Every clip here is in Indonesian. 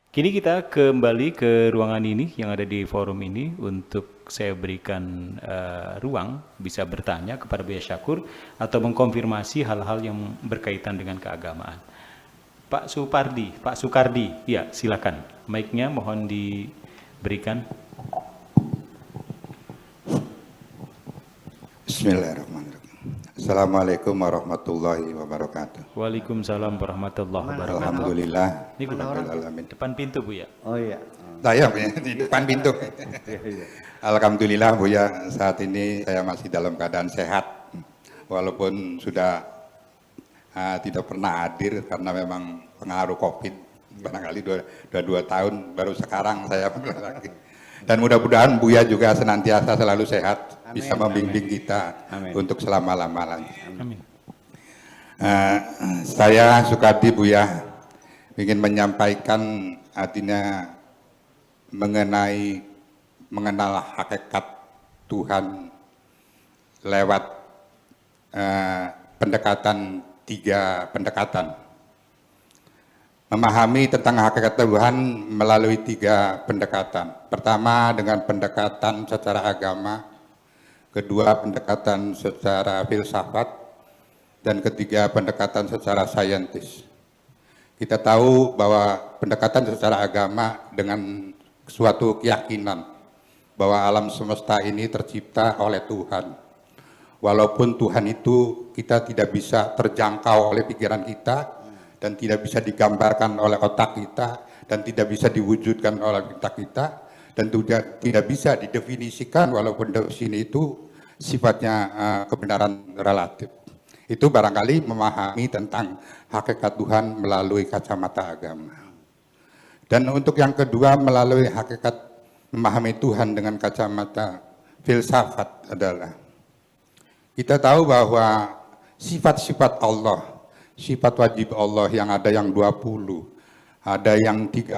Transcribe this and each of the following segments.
Kini kita kembali ke ruangan ini yang ada di forum ini untuk saya berikan ruang bisa bertanya kepada Buya Syakur atau mengkonfirmasi hal-hal yang berkaitan dengan keagamaan. Pak Supardi, Pak Sukardi, ya silakan. Mic-nya mohon diberikan. Bismillahirrahmanirrahim. Assalamualaikum warahmatullahi wabarakatuh. Waalaikumsalam warahmatullahi wabarakatuh. Alhamdulillah. Ini alamin. Depan pintu Bu ya. Oh iya. Saya di depan pintu. Alhamdulillah Bu ya, saat ini saya masih dalam keadaan sehat. Walaupun sudah tidak pernah hadir karena memang pengaruh COVID. Barangkali dua tahun baru sekarang saya lagi. Dan mudah-mudahan Buya juga senantiasa selalu sehat, amin, bisa membimbing amin. Kita amin. Untuk selama-lamanya. Saya Sukardi Buya ingin menyampaikan artinya mengenal hakikat Tuhan lewat tiga pendekatan. Memahami tentang hakikat Tuhan melalui tiga pendekatan. Pertama dengan pendekatan secara agama, kedua pendekatan secara filsafat, dan ketiga pendekatan secara saintis. Kita tahu bahwa pendekatan secara agama dengan suatu keyakinan bahwa alam semesta ini tercipta oleh Tuhan. Walaupun Tuhan itu kita tidak bisa terjangkau oleh pikiran kita, dan tidak bisa digambarkan oleh otak kita, dan tidak bisa diwujudkan oleh otak kita, dan tidak bisa didefinisikan walaupun definisi itu sifatnya kebenaran relatif. Itu barangkali memahami tentang hakikat Tuhan melalui kacamata agama. Dan untuk yang kedua melalui hakikat memahami Tuhan dengan kacamata filsafat adalah kita tahu bahwa sifat-sifat Allah, sifat wajib Allah yang ada yang 20, ada yang 13.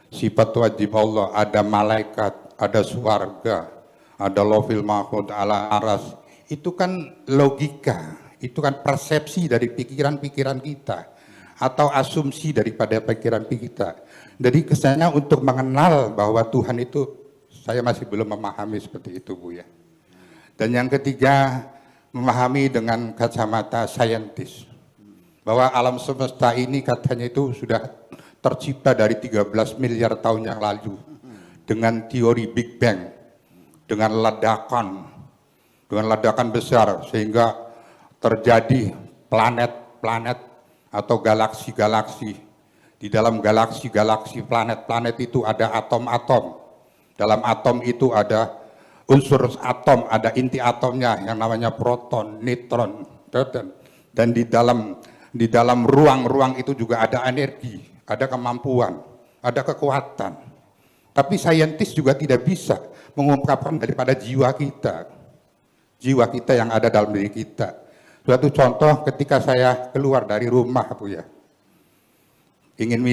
Sifat wajib Allah ada malaikat, ada surga, ada lofil mahfud ala aras. Itu kan logika, itu kan persepsi dari pikiran-pikiran kita atau asumsi daripada pikiran kita. Jadi kesannya untuk mengenal bahwa Tuhan itu saya masih belum memahami seperti itu Bu ya. Dan yang ketiga memahami dengan kacamata saintis bahwa alam semesta ini katanya itu sudah tercipta dari 13 miliar tahun yang lalu dengan teori Big Bang, dengan ledakan besar sehingga terjadi planet-planet atau galaksi-galaksi. Di dalam galaksi-galaksi planet-planet itu ada atom-atom. Dalam atom itu ada unsur atom, ada inti atomnya yang namanya proton, neutron, dan di dalam ruang-ruang itu juga ada energi, ada kemampuan, ada kekuatan. Tapi saintis juga tidak bisa mengungkapkan daripada jiwa kita yang ada dalam diri kita. Suatu contoh ketika saya keluar dari rumah Bu ya, ingin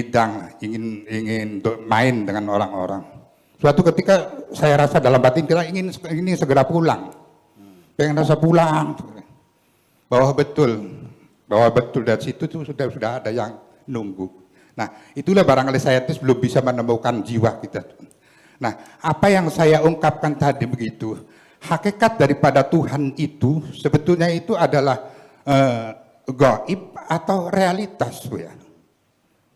ingin main dengan orang-orang. Suatu ketika saya rasa dalam batin kita ingin segera pulang, pengen rasa pulang, bahwa betul dari situ tuh sudah ada yang nunggu. Nah itulah barangkali saintis belum bisa menemukan jiwa kita. Nah apa yang saya ungkapkan tadi begitu, hakikat daripada Tuhan itu sebetulnya itu adalah gaib atau realitas ya,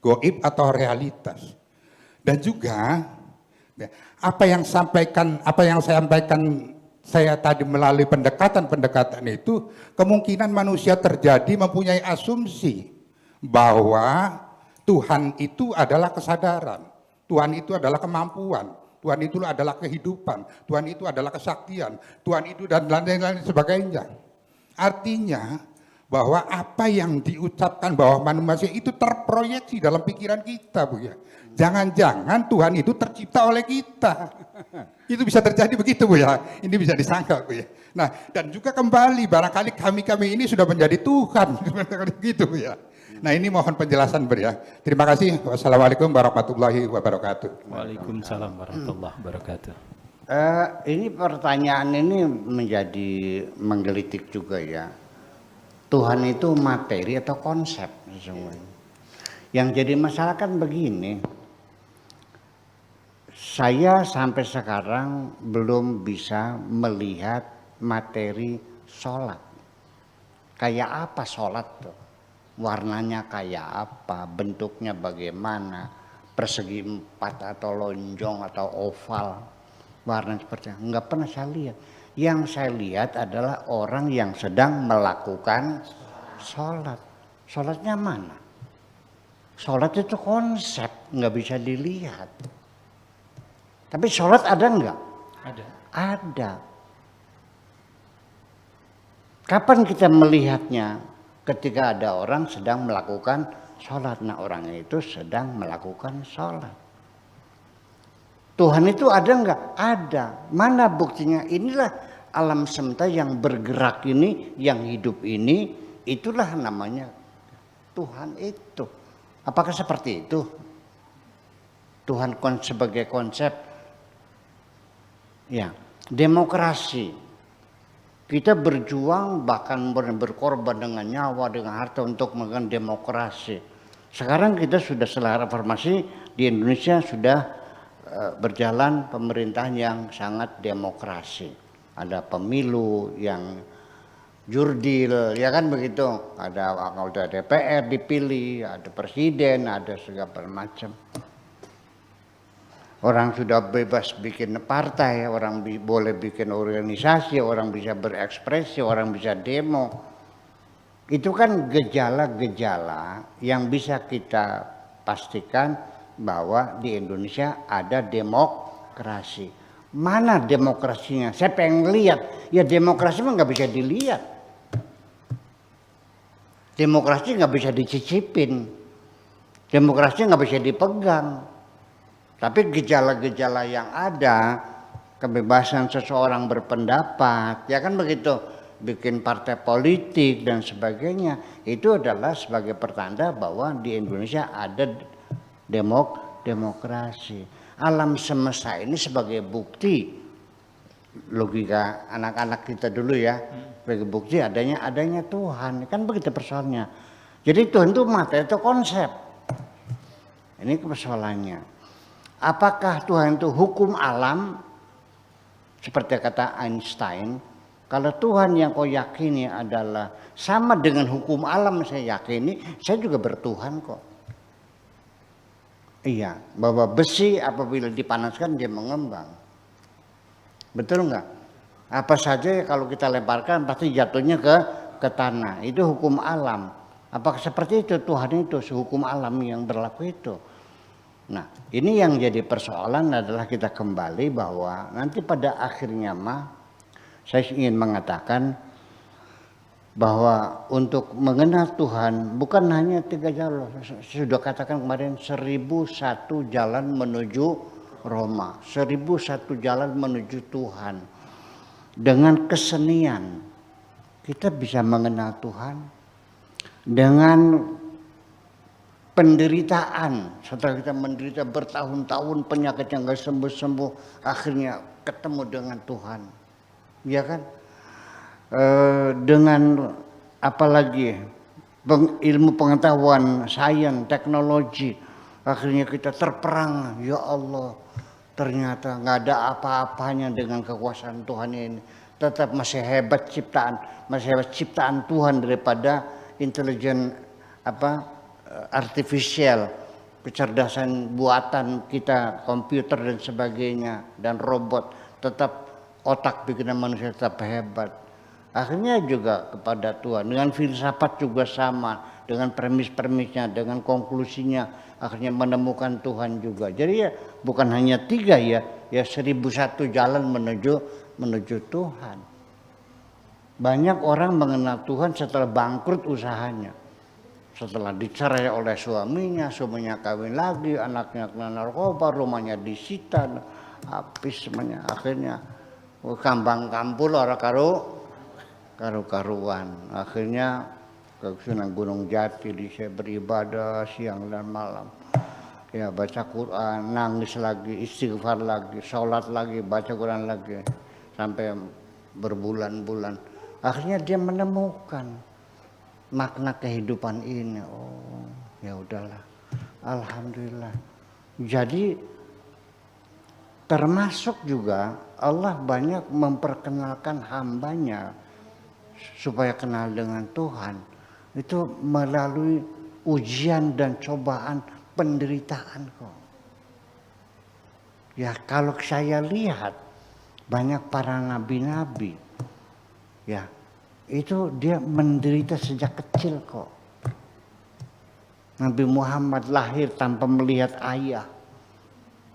gaib atau realitas. Dan juga apa yang saya sampaikan saya tadi melalui pendekatan itu, kemungkinan manusia terjadi mempunyai asumsi bahwa Tuhan itu adalah kesadaran, Tuhan itu adalah kemampuan, Tuhan itu adalah kehidupan, Tuhan itu adalah kesaktian, Tuhan itu dan lain-lain sebagainya. Artinya bahwa apa yang diucapkan bahwa manusia itu terproyeksi dalam pikiran kita Bu ya. Jangan-jangan Tuhan itu tercipta oleh kita. Itu bisa terjadi begitu Bu ya. Ini bisa disangka Bu ya. Nah, dan juga kembali barangkali kami ini sudah menjadi Tuhan. Begitu Bu ya. Nah, ini mohon penjelasan Bu ya. Terima kasih. Wassalamualaikum warahmatullahi wabarakatuh. Waalaikumsalam warahmatullahi wabarakatuh. Ini pertanyaan ini menjadi menggelitik juga ya. Tuhan itu materi atau konsep sesungguhnya. Yang jadi masalah kan begini, saya sampai sekarang belum bisa melihat materi sholat. Kayak apa sholat tuh? Warnanya kayak apa? Bentuknya bagaimana? Persegi empat atau lonjong atau oval? Warna seperti apa? Enggak pernah saya lihat. Yang saya lihat adalah orang yang sedang melakukan sholat. Sholatnya mana? Sholat itu konsep, nggak bisa dilihat. Tapi sholat ada nggak? Ada. Ada. Kapan kita melihatnya? Ketika ada orang sedang melakukan sholat. Nah, orang itu sedang melakukan sholat. Tuhan itu ada nggak? Ada. Mana buktinya? Inilah alam semesta yang bergerak ini, yang hidup ini, itulah namanya Tuhan itu. Apakah seperti itu? Tuhan sebagai konsep, ya, demokrasi. Kita berjuang bahkan berkorban dengan nyawa, dengan harta untuk melakukan demokrasi. Sekarang kita sudah setelah reformasi di Indonesia sudah berjalan pemerintahan yang sangat demokrasi. Ada pemilu yang jurdil, ya kan begitu. Ada anggota DPR dipilih, ada presiden, ada segala macam. Orang sudah bebas bikin partai, orang boleh bikin organisasi, orang bisa berekspresi, orang bisa demo. Itu kan gejala-gejala yang bisa kita pastikan bahwa di Indonesia ada demokrasi. Mana demokrasinya? Saya pengen lihat. Ya demokrasi mah nggak bisa dilihat. Demokrasi nggak bisa dicicipin. Demokrasi nggak bisa dipegang. Tapi gejala-gejala yang ada, kebebasan seseorang berpendapat, ya kan begitu, bikin partai politik dan sebagainya, itu adalah sebagai pertanda bahwa di Indonesia ada demokrasi. Alam semesta ini sebagai bukti, logika anak-anak kita dulu ya, sebagai bukti adanya Tuhan, kan begitu persoalannya. Jadi Tuhan itu materi, itu konsep. Ini persoalannya. Apakah Tuhan itu hukum alam? Seperti kata Einstein, kalau Tuhan yang kau yakini adalah sama dengan hukum alam saya yakini, saya juga bertuhan kok. Iya, bahwa besi apabila dipanaskan dia mengembang. Betul enggak? Apa saja kalau kita lemparkan pasti jatuhnya ke tanah. Itu hukum alam. Apakah seperti itu Tuhan itu sehukum alam yang berlaku itu? Nah, ini yang jadi persoalan adalah kita kembali bahwa nanti pada akhirnya saya ingin mengatakan bahwa untuk mengenal Tuhan bukan hanya 3 jalur. Saya sudah katakan kemarin 1001 jalan menuju Roma, 1001 jalan menuju Tuhan. Dengan kesenian kita bisa mengenal Tuhan. Dengan penderitaan, setelah kita menderita bertahun-tahun penyakit yang gak sembuh-sembuh, akhirnya ketemu dengan Tuhan, ya kan? Dengan apalagi ilmu pengetahuan, sains, teknologi, akhirnya kita terperang, ya Allah, ternyata nggak ada apa-apanya dengan kekuasaan Tuhan ini, tetap masih hebat ciptaan Tuhan daripada intelijen artifisial, kecerdasan buatan kita, komputer dan sebagainya, dan robot, tetap otak bikinan manusia tetap hebat. Akhirnya juga kepada Tuhan, dengan filsafat juga sama, dengan premis-premisnya, dengan konklusinya, akhirnya menemukan Tuhan juga. Jadi ya bukan hanya 3 ya 1001 jalan menuju Tuhan. Banyak orang mengenal Tuhan setelah bangkrut usahanya. Setelah dicerai oleh suaminya kawin lagi, anaknya kena narkoba, rumahnya disita, habis semuanya. Akhirnya kambang kampul orang karuan. Akhirnya ke Sunan Gunung Jati saya beribadah siang dan malam. Ya baca Quran, nangis lagi, istighfar lagi, sholat lagi, baca Quran lagi, sampai berbulan-bulan. Akhirnya dia menemukan makna kehidupan ini. Oh, ya udahlah. Alhamdulillah. Jadi termasuk juga Allah banyak memperkenalkan hambanya supaya kenal dengan Tuhan itu melalui ujian dan cobaan penderitaan kok. Ya kalau saya lihat banyak para nabi-nabi ya itu dia menderita sejak kecil kok. Nabi Muhammad lahir tanpa melihat ayah.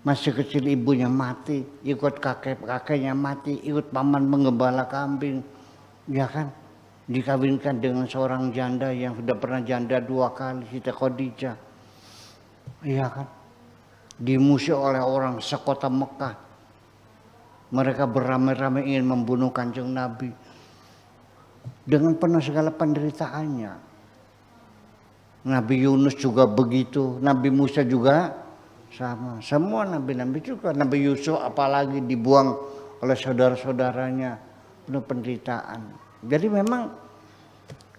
Masih kecil ibunya mati, ikut kakeknya mati, ikut paman mengembala kambing. Ya kan? Dikawinkan dengan seorang janda yang sudah pernah janda 2 kali, Siti Khadijah. Iya kan? Dimusuhi oleh orang sekota Mekah. Mereka beramai-ramai ingin membunuh Kanjeng Nabi. Dengan penuh segala penderitaannya. Nabi Yunus juga begitu, Nabi Musa juga sama. Semua nabi-nabi juga, Nabi Yusuf apalagi dibuang oleh saudara-saudaranya, penuh penderitaan. Jadi memang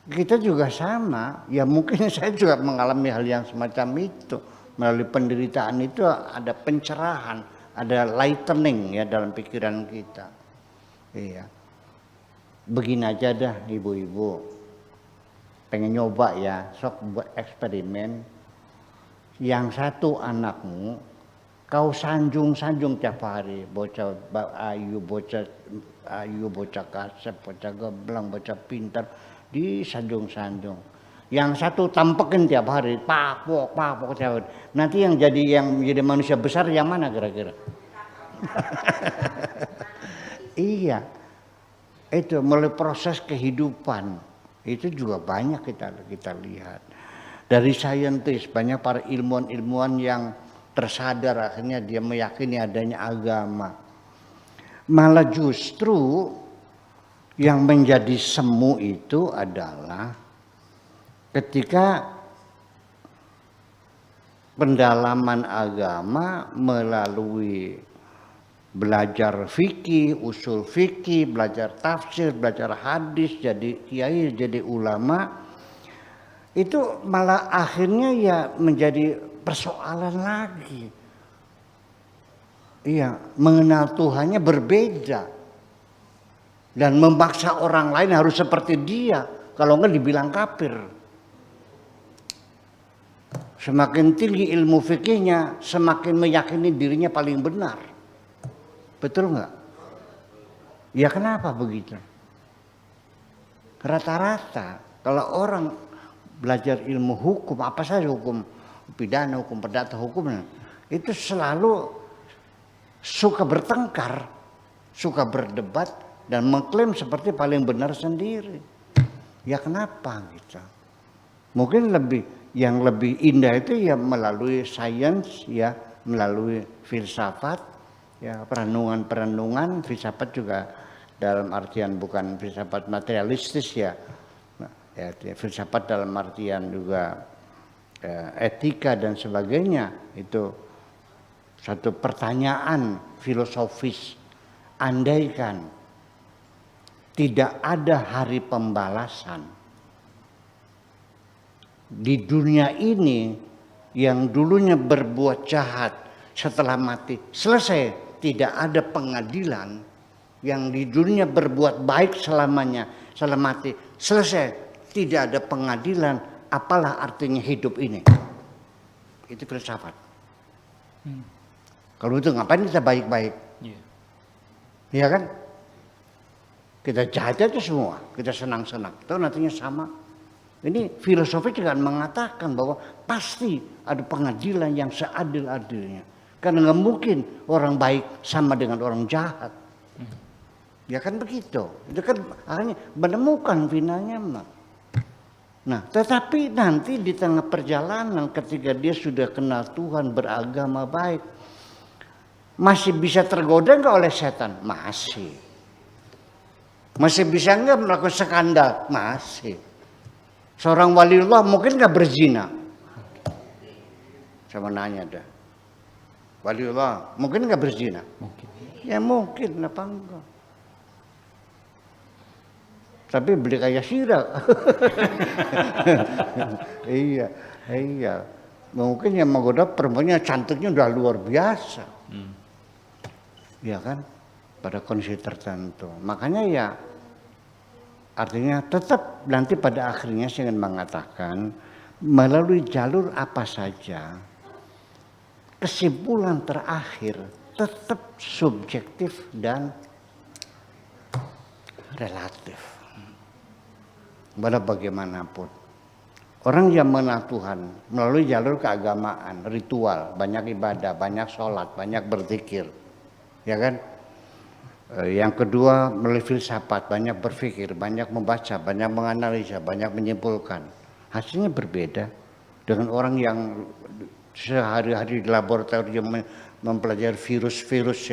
kita juga sama, ya mungkin saya juga mengalami hal yang semacam itu. Melalui penderitaan itu ada pencerahan, ada lightening ya dalam pikiran kita. Iya. Begini aja dah ibu-ibu, pengen nyoba ya, sok buat eksperimen. Yang satu anakmu kau sanjung-sanjung tiap hari, bocah ayu, bocah kasep, bocah geblang, bocah pintar, disanjung-sanjung. Yang satu tampekin tiap hari, papok tiap hari. Nanti yang jadi manusia besar yang mana kira-kira? Iya. Itu melalui proses kehidupan itu juga banyak kita lihat dari saintis, banyak para ilmuwan yang tersadar akhirnya dia meyakini adanya agama. Malah justru yang menjadi semu itu adalah ketika pendalaman agama melalui belajar fikih, usul fikih, belajar tafsir, belajar hadis, jadi kiai, jadi ulama, itu malah akhirnya ya menjadi persoalan lagi. Iya, mengenal Tuhannya berbeda dan memaksa orang lain harus seperti dia, kalau enggak dibilang kafir. Semakin tinggi ilmu fikihnya, semakin meyakini dirinya paling benar. Betul nggak? Ya kenapa begitu? Rata-rata kalau orang belajar ilmu hukum, apa saja hukum pidana, hukum perdata, hukumnya itu selalu suka bertengkar, suka berdebat dan mengklaim seperti paling benar sendiri. Ya kenapa gitu? Mungkin yang lebih indah itu ya melalui sains, ya melalui filsafat. Ya, perenungan, filsafat juga dalam artian bukan filsafat materialistis ya. Ya, filsafat dalam artian juga etika dan sebagainya. Itu satu pertanyaan filosofis. Andaikan tidak ada hari pembalasan di dunia ini, yang dulunya berbuat jahat setelah mati selesai, tidak ada pengadilan. Yang di dunia berbuat baik selamanya setelah mati selesai, tidak ada pengadilan. Apalah artinya hidup ini? Itu filsafat. Kalau itu ngapain kita baik-baik? Iya kan? Kita jahat aja semua, kita senang-senang. Tahu nantinya sama. Ini filosofi juga mengatakan bahwa pasti ada pengadilan yang seadil-adilnya. Karena nggak mungkin orang baik sama dengan orang jahat. Ya kan begitu. Itu kan akhirnya menemukan finalnya. Nah, tetapi nanti di tengah perjalanan ketika dia sudah kenal Tuhan, beragama baik, masih bisa tergoda nggak oleh setan? Masih. Masih bisa nggak melakukan skandal? Masih. Seorang waliullah mungkin nggak berzina? Sama nanya dah. Waliullah mungkin nggak berzina? Mungkin. Ya mungkin, apa enggak? Tapi beli kayak Syira. Iya. Mungkin yang menggoda perempuannya cantiknya udah luar biasa. Ya kan? Pada kondisi tertentu. Makanya ya artinya tetap nanti pada akhirnya saya ingin mengatakan melalui jalur apa saja kesimpulan terakhir tetap subjektif dan relatif. Walau bagaimanapun. Orang yang mengenal Tuhan melalui jalur keagamaan, ritual, banyak ibadah, banyak sholat, banyak berzikir. Ya kan? Yang kedua melalui filsafat, banyak berpikir, banyak membaca, banyak menganalisa, banyak menyimpulkan. Hasilnya berbeda dengan orang yang sehari-hari di laboratorium mempelajari virus-virus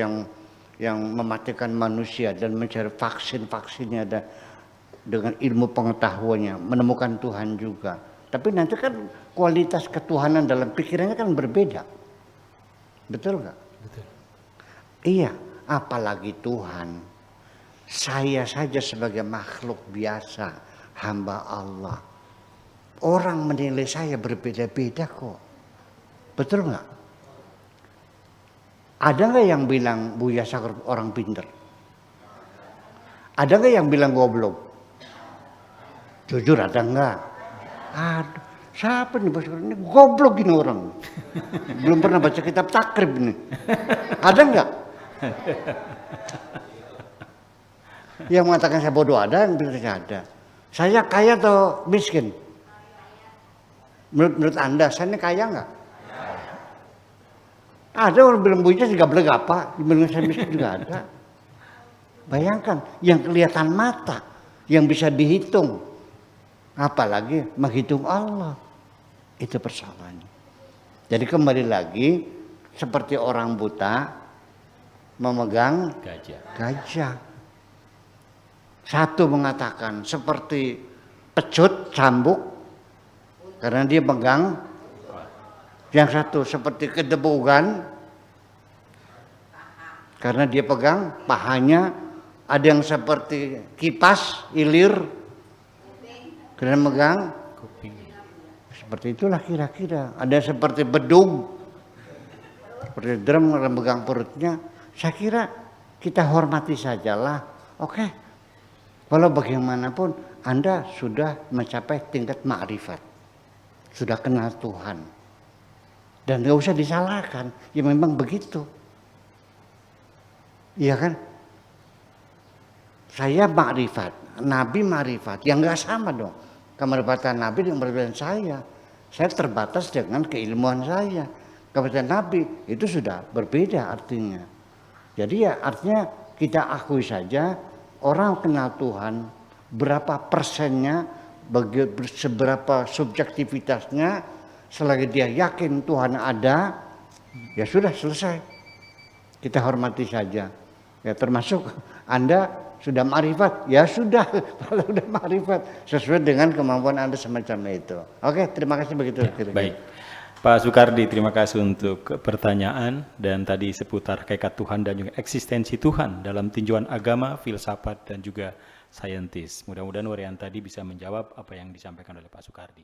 yang mematikan manusia dan mencari vaksin-vaksinnya dengan ilmu pengetahuannya, menemukan Tuhan juga. Tapi nanti kan kualitas ketuhanan dalam pikirannya kan berbeda. Betul nggak? Betul. Iya, apalagi Tuhan. Saya saja sebagai makhluk biasa, hamba Allah. Orang menilai saya berbeda-beda kok. Betul nggak? Ada nggak yang bilang Buya Syakur orang pinter? Ada nggak yang bilang goblok? Jujur ada nggak? Aduh, siapa nih Bos ini goblok gini orang. Belum pernah baca kitab takrib nih. Ada nggak? Yang mengatakan saya bodoh ada, yang bilang saya ada. Saya kaya atau miskin? Menurut Anda, saya ini kaya nggak? Ada orang bilang Buya juga beleg apa, bilang saya miskin juga ada. Bayangkan, yang kelihatan mata, yang bisa dihitung. Apalagi menghitung Allah. Itu persoalannya. Jadi kembali lagi seperti orang buta memegang gajah. Satu mengatakan seperti pecut cambuk karena dia pegang. Yang satu seperti kedebugan karena dia pegang pahanya. Ada yang seperti kipas ilir karena megang kuping. Seperti itulah kira-kira. Ada seperti bedung, seperti drum karena megang perutnya. Saya kira kita hormati sajalah. Oke. Walau bagaimanapun Anda sudah mencapai tingkat ma'rifat. Sudah kenal Tuhan. Dan gak usah disalahkan. Ya memang begitu. Iya kan? Saya ma'rifat. Nabi ma'rifat. Yang gak sama dong. Kemarifatan Nabi dengan kemarifatan saya. Saya terbatas dengan keilmuan saya. Kemarifatan Nabi itu sudah berbeda artinya. Jadi ya artinya kita akui saja orang kenal Tuhan berapa persennya, seberapa subjektivitasnya, selagi dia yakin Tuhan ada, ya sudah selesai. Kita hormati saja. Ya termasuk Anda sudah ma'rifat, ya sudah, kalau sudah ma'rifat sesuai dengan kemampuan Anda semacam itu. Oke, terima kasih begitu. Ya, baik, Pak Soekardi, terima kasih untuk pertanyaan dan tadi seputar hakikat Tuhan dan juga eksistensi Tuhan dalam tinjauan agama, filsafat dan juga saintis. Mudah-mudahan uraian tadi bisa menjawab apa yang disampaikan oleh Pak Soekardi.